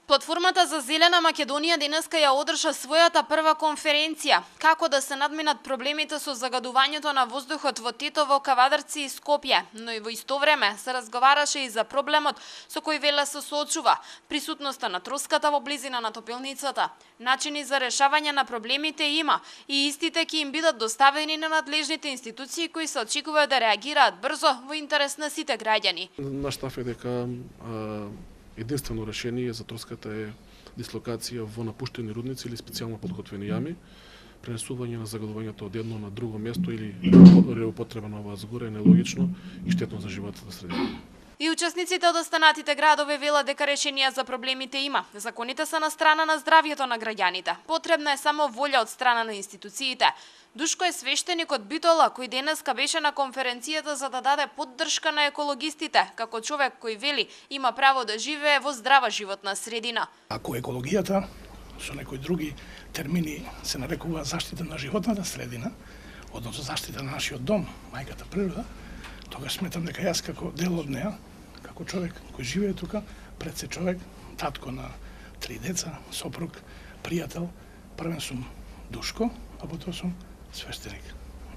Платформата за зелена Македонија денеска ја одржа својата прва конференција како да се надминат проблемите со загадувањето на воздухот во Тетово, Кавадарци и Скопје, но и во исто време се разговараше и за проблемот со кој Велес се соочува, присутноста на троската во близина на топилницата. Начини за решавање на проблемите има и истите ќе им бидат доставени на надлежните институции кои се очекува да реагираат брзо во интерес на сите граѓани. Наш став е дека единствено решение за троската е дислокација во напуштени рудници или специјално подготвени јами, пренесување на загадувањето од едно на друго место или реупотреба на оваа згора е нелогично и штетно за животната средина. И учесниците од останатите градови велат дека решенија за проблемите има. Законите се на страна на здравјето на граѓаните. Потребна е само волја од страна на институциите. Душко е свештеник од Битола, кој денеска беше на конференцијата за да даде поддршка на екологистите, како човек кој вели има право да живее во здрава животна средина. Ако екологијата со некои други термини се нарекува заштита на животната средина, односно заштита на нашиот дом, мајката природа, тогаш сметам дека јас како дел од неа, како човек кој живее тука, пред се човек, татко на 3 деца, сопруг, пријател, првен сум Душко, а потоа сум свештеник.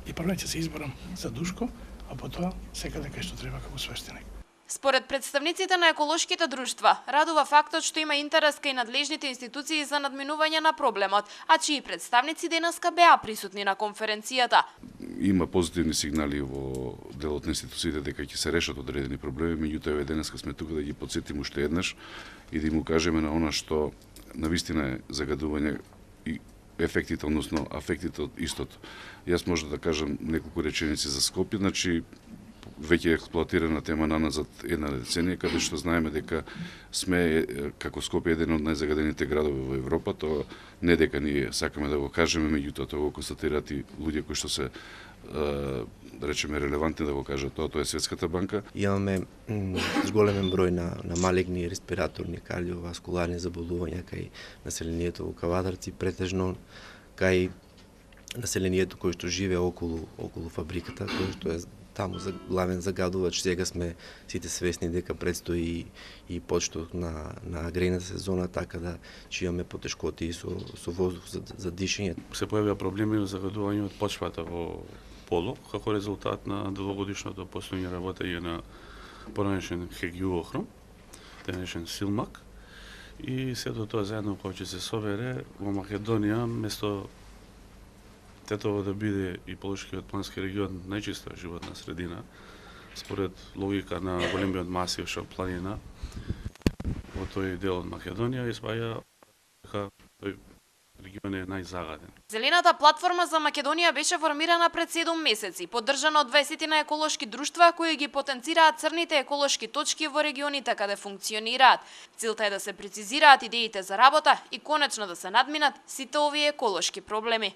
И првен ќе се изборам за Душко, а потоа секаде кај што треба како свештеник. Според представниците на еколошките друштва, радува фактот што има интерес кај надлежните институции за надминување на проблемот, а чии представници денеска беа присутни на конференцијата. Има позитивни сигнали во делот на институциите дека ќе се решат одредени проблеми, меѓутоа еве денеска сме тука да ги потсетиме уште еднаш и да им укажеме на она што навистина е загадување и ефектите, односно афектите од истото. Јас може да кажам неколку реченици за Скопје, значи веќе експлоатирана тема наназад една деценија, каде што знаеме дека сме како Скопје еден од најзагадените градови во Европа, тоа не дека ние сакаме да го кажеме, меѓутоа тоа го констатираат и луѓе кои што се да речеме релевантни да го кажат тоа е Светската банка. Имаме зголемен број на малигни респираторни кардиоваскуларни заболувања кај населението во Кавадарци, претежно кај населението кој што живее околу фабриката, кој што е таму за главен загадувач. Сега сме сите свесни дека предстои и почеток на грејната сезона, така да ќе имаме потешкоти и со воздух за дишење. Се појавија проблеми во загадување од почвата во Поло, како резултат на долгогодишното постојање работење на поранешен хегиуохром, денешен силмак, и сето тоа заедно кога ќе се собере во Македонија, место Тетово да биде и Полошкиот плански регион најчиста животна средина, според логика на големиот масив што планина во тој дел од Македонија, испаѓа дека тој регион е најзагаден. Зелената платформа за Македонија беше формирана пред 7 месеци, поддржана од 20 на еколошки друштва кои ги потенцираат црните еколошки точки во регионите каде функционираат. Целта е да се прецизираат идеите за работа и конечно да се надминат сите овие еколошки проблеми.